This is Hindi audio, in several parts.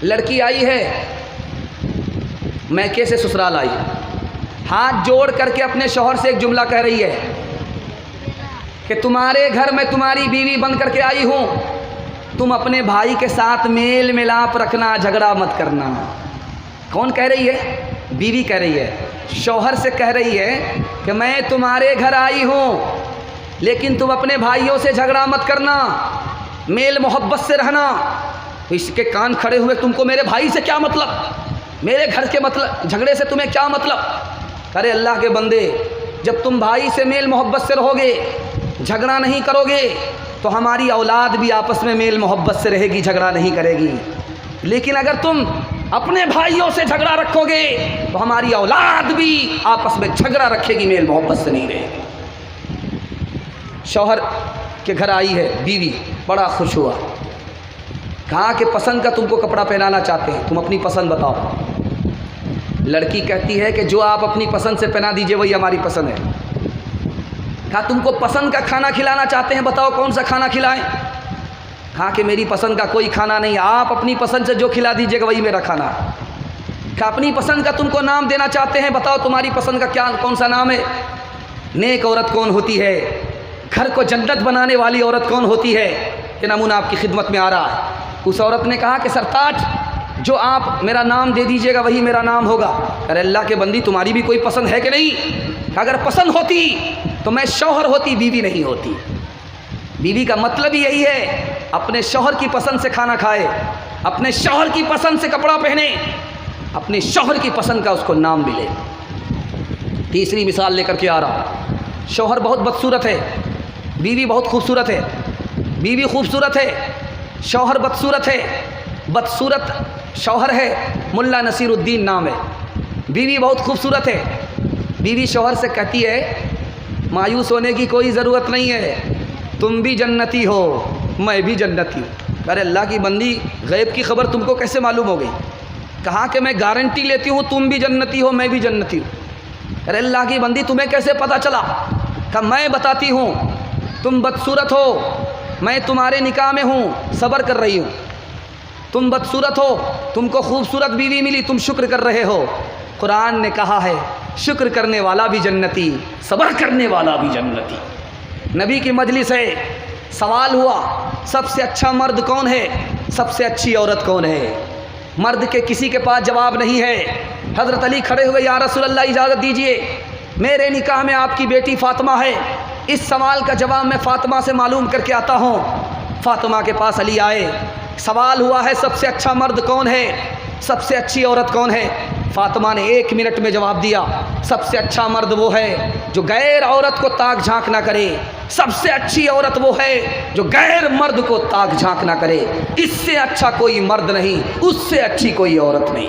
लड़की आई है मैके से ससुराल आई, हाथ जोड़ करके अपने शौहर से एक जुमला कह रही है कि तुम्हारे घर में तुम्हारी बीवी बन करके आई हूँ, तुम अपने भाई के साथ मेल मिलाप रखना, झगड़ा मत करना। कौन कह रही है? बीवी कह रही है, शौहर से कह रही है कि मैं तुम्हारे घर आई हूँ लेकिन तुम अपने भाइयों से झगड़ा मत करना, मेल मोहब्बत से रहना। तो इसके कान खड़े हुए, तुमको मेरे भाई से क्या मतलब, मेरे घर के मतलब झगड़े से तुम्हें क्या मतलब? अरे अल्लाह के बंदे, जब तुम भाई से मेल मोहब्बत से रहोगे, झगड़ा नहीं करोगे, तो हमारी औलाद भी आपस में मेल मोहब्बत से रहेगी, झगड़ा नहीं करेगी। लेकिन अगर तुम अपने भाइयों से झगड़ा रखोगे तो हमारी औलाद भी आपस में झगड़ा रखेगी, मेल मोहब्बत से नहीं रहेगी। शौहर के घर आई है बीवी, बड़ा खुश हुआ, कहा कि पसंद का तुमको कपड़ा पहनाना चाहते हैं, तुम अपनी पसंद बताओ। लड़की कहती है कि जो आप अपनी पसंद से पहना दीजिए वही हमारी पसंद है। कहा तुमको पसंद का खाना खिलाना चाहते हैं, बताओ कौन सा खाना खिलाएं? कहा कि मेरी पसंद का कोई खाना नहीं, आप अपनी पसंद से जो खिला दीजिएगा वही मेरा खाना। कहा अपनी पसंद का तुमको नाम देना चाहते हैं, बताओ तुम्हारी पसंद का क्या कौन सा नाम है? नेक औरत कौन होती है, घर को जन्नत बनाने वाली औरत कौन होती है, ये नमूना आपकी खिदमत में आ रहा है। उस औरत ने कहा कि सरताज, जो आप मेरा नाम दे दीजिएगा वही मेरा नाम होगा। अरे अल्लाह के बंदी, तुम्हारी भी कोई पसंद है कि नहीं? अगर पसंद होती तो मैं शौहर होती, बीवी नहीं होती। बीवी का मतलब ही यही है, अपने शौहर की पसंद से खाना खाए, अपने शौहर की पसंद से कपड़ा पहने, अपने शौहर की पसंद का उसको नाम मिले। तीसरी मिसाल लेकर के आ रहा, शौहर बहुत बदसूरत है, बीवी बहुत खूबसूरत है। बीवी खूबसूरत है, शौहर बदसूरत है। बदसूरत शौहर है, मुल्ला नसीरुद्दीन नाम है। बीवी बहुत खूबसूरत है। बीवी शौहर से कहती है मायूस होने की कोई ज़रूरत नहीं है, तुम भी जन्नती हो, मैं भी जन्नती हूँ। अरे अल्लाह की बंदी, गैब की खबर तुमको कैसे मालूम हो गई? कहा कि मैं गारंटी लेती हूँ तुम भी जन्नती हो, मैं भी जन्नती हूँ। अरे अल्लाह की बंदी, तुम्हें कैसे पता चला? कहा मैं बताती हूँ, तुम बदसूरत हो, मैं तुम्हारे निकाह में हूँ, सब्र कर रही हूँ। तुम बदसूरत हो, तुमको खूबसूरत बीवी मिली, तुम शुक्र कर रहे हो। कुरान ने कहा है शुक्र करने वाला भी जन्नती, सब्र करने वाला भी जन्नती। नबी की मजलिस है, सवाल हुआ सबसे अच्छा मर्द कौन है, सबसे अच्छी औरत कौन है? मर्द के किसी के पास जवाब नहीं है। हज़रत अली खड़े हुए, या रसूल अल्लाह इजाज़त दीजिए, मेरे निकाह में आपकी बेटी फ़ातिमा है, इस सवाल का जवाब मैं फ़ातिमा से मालूम करके आता हूँ। फ़ातिमा के पास अली आए, सवाल हुआ है सबसे अच्छा मर्द कौन है, सबसे अच्छी औरत कौन है? फ़ातिमा ने 1 मिनट में जवाब दिया, सबसे अच्छा मर्द वो है जो गैर औरत को ताक झांक ना करे, सबसे अच्छी औरत वो है जो गैर मर्द को ताक झांक ना करे। इससे अच्छा कोई मर्द नहीं, उससे अच्छी कोई औरत नहीं।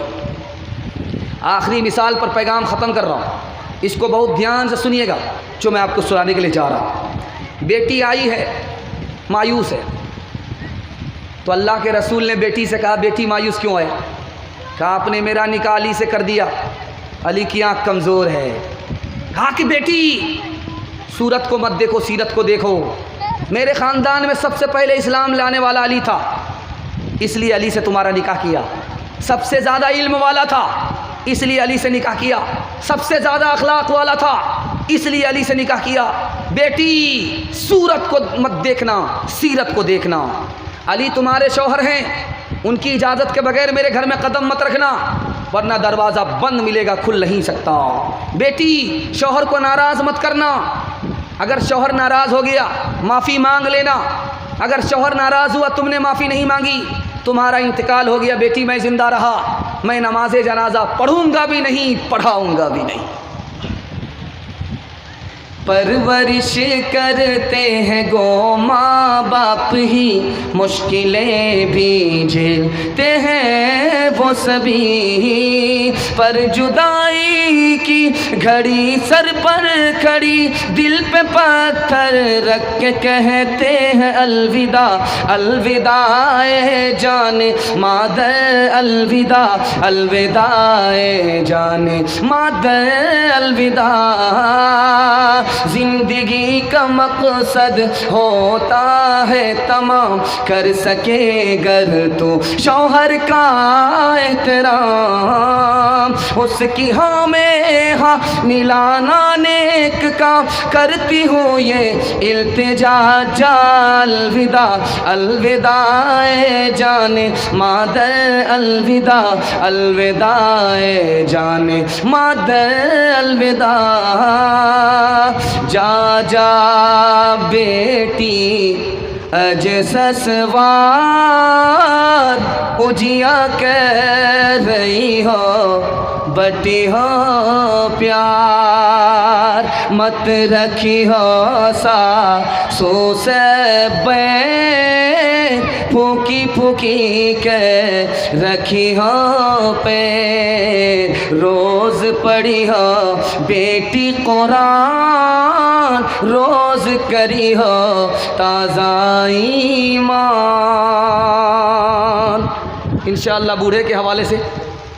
आखिरी मिसाल पर पैगाम ख़त्म कर रहा हूँ, इसको बहुत ध्यान से सुनिएगा जो मैं आपको सुनाने के लिए जा रहा हूँ। बेटी आई है, मायूस है, तो अल्लाह के रसूल ने बेटी से कहा बेटी मायूस क्यों है? कहा आपने मेरा निकाह अली से कर दिया, अली की आँख कमज़ोर है। कहा कि बेटी सूरत को मत देखो, सीरत को देखो, मेरे ख़ानदान में सबसे पहले इस्लाम लाने वाला अली था, इसलिए अली से तुम्हारा निकाह किया। सबसे ज़्यादा इल्म वाला था, इसलिए अली से निकाह किया। सबसे ज़्यादा अखलाक वाला था, इसलिए अली से निकाह किया। बेटी सूरत को मत देखना, सीरत को देखना। अली तुम्हारे शौहर हैं, उनकी इजाज़त के बगैर मेरे घर में कदम मत रखना, वरना दरवाज़ा बंद मिलेगा, खुल नहीं सकता। बेटी शौहर को नाराज़ मत करना, अगर शौहर नाराज़ हो गया माफ़ी मांग लेना। अगर शौहर नाराज़ हुआ, तुमने माफ़ी नहीं मांगी, तुम्हारा इंतकाल हो गया, बेटी मैं ज़िंदा रहा, मैं नमाज़े जनाजा पढ़ूँगा भी नहीं, पढ़ाऊँगा भी नहीं। परवरिश करते हैं गो माँ बाप ही, मुश्किलें भी झेलते हैं वो हो सभी, पर जुदाई की घड़ी सर पर खड़ी, दिल पे पत्थर रख के कहते हैं अलविदा, अलविदा ए जाने मादर, अलविदा, अलविदा ए जाने मादर, अलविदा। जिंदगी का मकसद होता है तमाम, कर सके गर तो शौहर का एहतराम, उसकी हाँ में हाँ मिलाना नेक काम, करती हूँ ये इल्तिजा जा, अलविदा, अलविदा ए जाने मादर, अलविदा, अलविदा ए जाने मादर, अलविदा। जा जा बेटी अज ससवार, उजिया कह रही हो बटी हो प्यार, मत रखी हो सासू से बैर, फूकी फूकी के रखी हो पैर, रोज़ पढ़ी हो बेटी कुरान, रोज़ करी हो ताज़ा ईमान। इंशाअल्लाह बूढ़े के हवाले से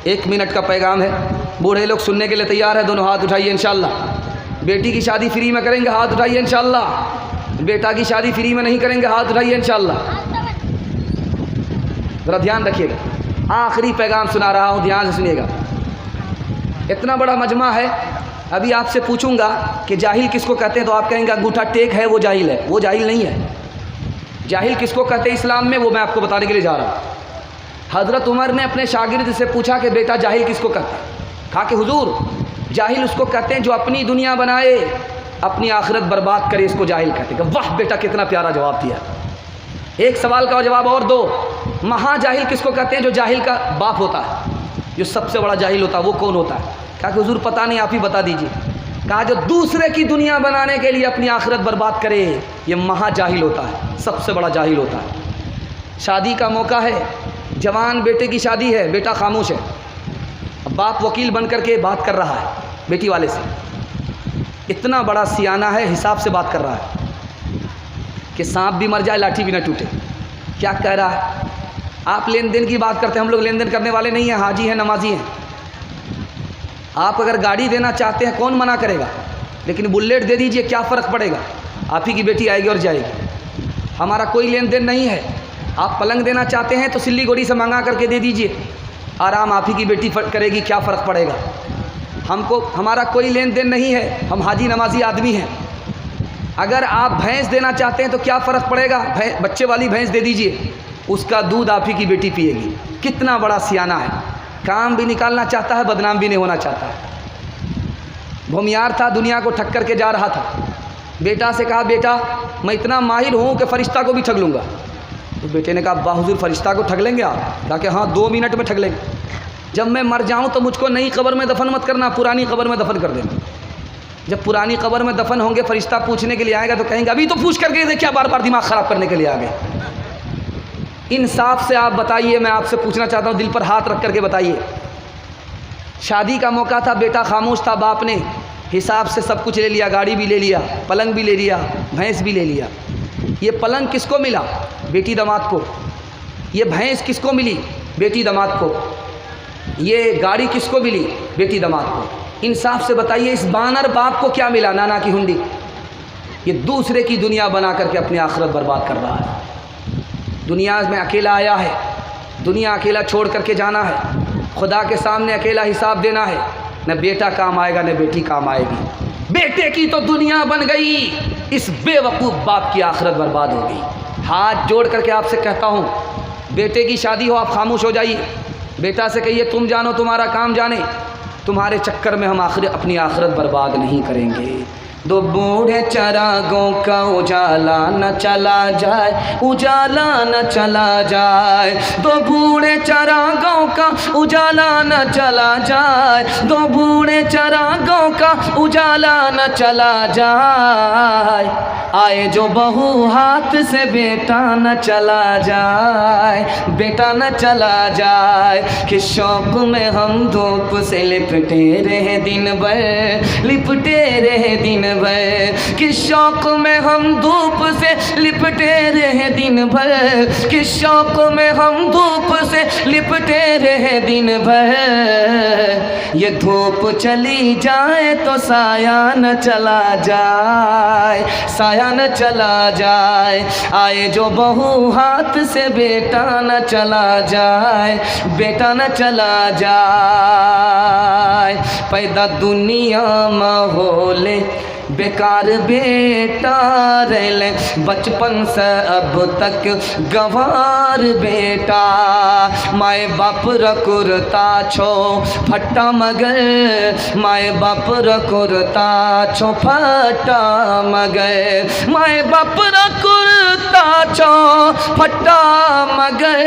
1 मिनट का पैगाम है। बूढ़े लोग सुनने के लिए तैयार है, दोनों हाथ उठाइए इंशाअल्लाह। बेटी की शादी फ्री में करेंगे, हाथ उठाइए इंशाअल्लाह। बेटा की शादी फ्री में नहीं करेंगे, हाथ उठाइए इंशाअल्लाह। ज़रा ध्यान रखिएगा, आखिरी पैगाम सुना रहा हूँ, ध्यान से सुनिएगा। इतना बड़ा मजमा है, अभी आपसे पूछूंगा कि जाहिल किसको कहते हैं, तो आप कहेंगे अंगूठा टेक है वो जाहिल है। वो जाहिल नहीं है। जाहिल किसको कहते हैं इस्लाम में, वो मैं आपको बताने के लिए जा रहा हूँ। हज़रत उमर ने अपने शागिर्द से पूछा कि बेटा जाहिल किसको कहते हैं? कहा कि हुजूर जाहिल उसको कहते हैं जो अपनी दुनिया बनाए अपनी आखिरत बर्बाद करे, इसको जाहिल कहते हैं। वाह बेटा कितना प्यारा जवाब दिया। एक सवाल का जवाब और दो, महाजाहिल किसको कहते हैं? जो जाहिल का बाप होता है, जो सबसे बड़ा जाहिल होता है, वो कौन होता है? कहा कि हुजूर पता नहीं, आप ही बता दीजिए। कहा जो दूसरे की दुनिया बनाने के लिए अपनी आखिरत बर्बाद करे, ये महाजाहिल होता है, सबसे बड़ा जाहिल होता है। शादी का मौका है, जवान बेटे की शादी है, बेटा खामोश है। अब बाप वकील बन करके बात कर रहा है बेटी वाले से, इतना बड़ा सियाना है, हिसाब से बात कर रहा है कि सांप भी मर जाए लाठी भी ना टूटे। क्या कह रहा है? आप लेन देन की बात करते हैं, हम लोग लेन देन करने वाले नहीं हैं, हाजी हैं, नमाजी हैं। आप अगर गाड़ी देना चाहते हैं, कौन मना करेगा? लेकिन बुलेट दे दीजिए, क्या फ़र्क पड़ेगा? आप ही की बेटी आएगी और जाएगी। हमारा कोई लेन देन नहीं है। आप पलंग देना चाहते हैं तो सिल्लीगुड़ी से मंगा करके दे दीजिए, आराम आप ही की बेटी करेगी, क्या फ़र्क पड़ेगा? हमको हमारा कोई लेन देन नहीं है, हम हाजी नमाजी आदमी हैं। अगर आप भैंस देना चाहते हैं तो क्या फ़र्क पड़ेगा? बच्चे वाली भैंस दे दीजिए, उसका दूध आप ही की बेटी पिएगी। कितना बड़ा सियाना है, काम भी निकालना चाहता है, बदनाम भी नहीं होना चाहता है। भूमियार था, दुनिया को ठग करके जा रहा था। बेटा से कहा बेटा मैं इतना माहिर हूँ कि फ़रिश्ता को भी ठग लूँगा। तो बेटे ने कहा वाह हुजूर फ़रिश्ता को ठग लेंगे आप? कहा कि हाँ 2 मिनट में ठग लेंगे। जब मैं मर जाऊँ तो मुझको नई कब्र में दफन मत करना, पुरानी कब्र में दफन कर देना। जब पुरानी कब्र में दफन होंगे, फ़रिश्ता पूछने के लिए आएगा तो कहेंगे अभी तो पूछ करके दे, क्या बार बार दिमाग ख़राब करने के लिए आ गए? इंसाफ से आप बताइए, मैं आपसे पूछना चाहता हूँ, दिल पर हाथ रख करके बताइए। शादी का मौका था, बेटा खामोश था, बाप ने हिसाब से सब कुछ ले लिया, गाड़ी भी ले लिया, पलंग भी ले लिया, भैंस भी ले लिया। ये पलंग किसको मिला? बेटी दामाद को। ये भैंस किसको मिली? बेटी दामाद को। ये गाड़ी किसको मिली? बेटी दामाद को। इंसाफ से बताइए, इस बानर बाप को क्या मिला? नाना की हुंडी। ये दूसरे की दुनिया बना करके अपनी आखिरत बर्बाद कर रहा है। दुनिया में अकेला आया है, दुनिया अकेला छोड़ करके जाना है, खुदा के सामने अकेला हिसाब देना है। न बेटा काम आएगा न बेटी काम आएगी। बेटे की तो दुनिया बन गई, इस बेवकूफ़ बाप की आखिरत बर्बाद हो गई। हाथ जोड़ करके आपसे कहता हूँ, बेटे की शादी हो आप खामोश हो जाइए। बेटा से कहिए तुम जानो तुम्हारा काम जाने, तुम्हारे चक्कर में हम अपनी आखिरत बर्बाद नहीं करेंगे। दो बूढ़े चरागों का उजाला न चला जाए, उजाला न चला जाए। दो बूढ़े चरागों का उजाला न चला जाए, दो बूढ़े चरागों का उजाला न चला जाए। आए जो बहू हाथ से बेटा न चला जाए, बेटा न चला जाए। कि शौक में हम धूप से लिपटे रहे दिन भर, लिपटे रहे दिन भर। कि शौक में हम धूप से लिपटे रहे दिन भर, कि शौक में हम धूप से लिपटे रहे दिन भर। ये धूप चली जाए तो साया न चला जाए, साया न चला जाए। आए जो बहू हाथ से बेटा न चला जाए, बेटा न चला जाए। पैदा दुनिया माहौल बेकार बेटा रेले, बचपन से अब तक गवार बेटा। माए बाप रकुरता छो फट्टा मगर, माए बाप रकुरता छो फट्टा मगर। माए बाप रकुरता छो फट्टा मगर।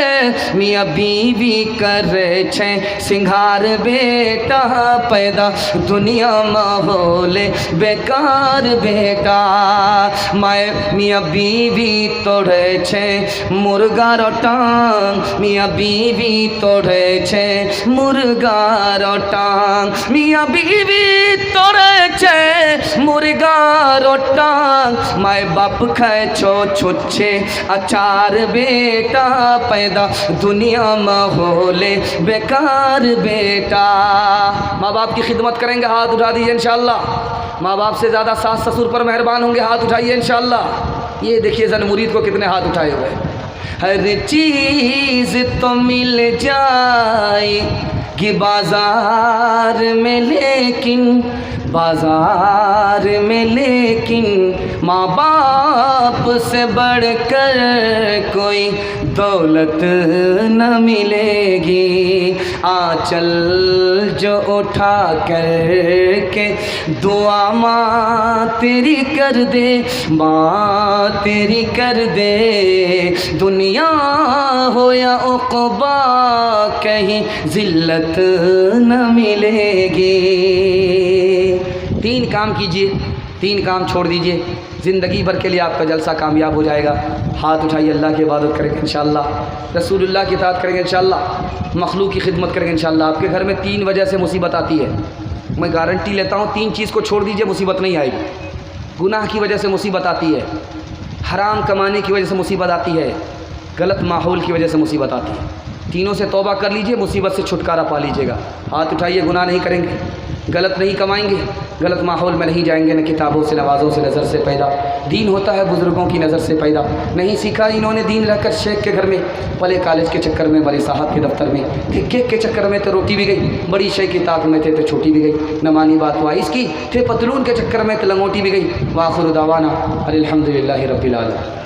मियाँ बीवी करे छे सिंगार बेटा। पैदा दुनिया माहौल बेकार बेटा। माए मियाँ बीवी तोड़े छे मुर्गा रो टांग, मियाँ बीवी तोड़े छे मुर्गा रो टांग। मियाँ बीवी तोड़े छे मुर्गा रो टांग। माए बाप खाए छो छुच्छे अचार बेटा। पैदा दुनिया माहौल बेकार बेटा। माँ बाप की खिदमत करेंगे, हाथ उठा दीजिए इंशाअल्लाह। माँ बाप से ज़्यादा सास ससुर पर मेहरबान होंगे, हाथ उठाइए इंशाअल्लाह। ये देखिए जन मुरीद को कितने हाथ उठाए हुए। हर चीज़ तो मिल जाएगी बाज़ार में, लेकिन बाज़ार में लेकिन माँ बाप से बढ़कर कोई दौलत न मिलेगी। आंचल जो उठा कर के दुआ माँ तेरी कर दे, माँ तेरी कर दे। दुनिया हो या उक़बा कहीं ज़िल्लत न मिलेगी। तीन काम कीजिए, तीन काम छोड़ दीजिए, ज़िंदगी भर के लिए आपका जलसा कामयाब हो जाएगा। हाथ उठाइए, अल्लाह की इबादत करेंगे इंशाअल्लाह, रसूलुल्लाह की इताअत करेंगे इंशाअल्लाह, मखलूक की खिदमत करेंगे इंशाअल्लाह। आपके घर में 3 वजह से मुसीबत आती है, मैं गारंटी लेता हूँ। 3 चीज़ को छोड़ दीजिए, मुसीबत नहीं आएगी। गुनाह की वजह से मुसीबत आती है, हराम कमाने की वजह से मुसीबत आती है, गलत माहौल की वजह से मुसीबत आती है। तीनों से तौबा कर लीजिए, मुसीबत से छुटकारा पा लीजिएगा। हाथ उठाइए, गुनाह नहीं करेंगे, गलत नहीं कमाएंगे, गलत माहौल में नहीं जाएंगे, न किताबों से नवाज़ों से नज़र से पैदा। दीन होता है बुज़ुर्गों की नज़र से पैदा। नहीं सीखा इन्होंने दीन रहकर शेख के घर में, पले कॉलेज के चक्कर में, बड़े साहब के दफ्तर में, केक के चक्कर में तो रोटी भी गई, बड़ी शेख की ताक में थे तो छोटी भी गई, न मानी बात वाइस की थे, पतलून के चक्कर में तो लंगोटी भी गई। वाखिर दावाना अल्हम्दुलिल्लाहि रब्बिल आलमीन।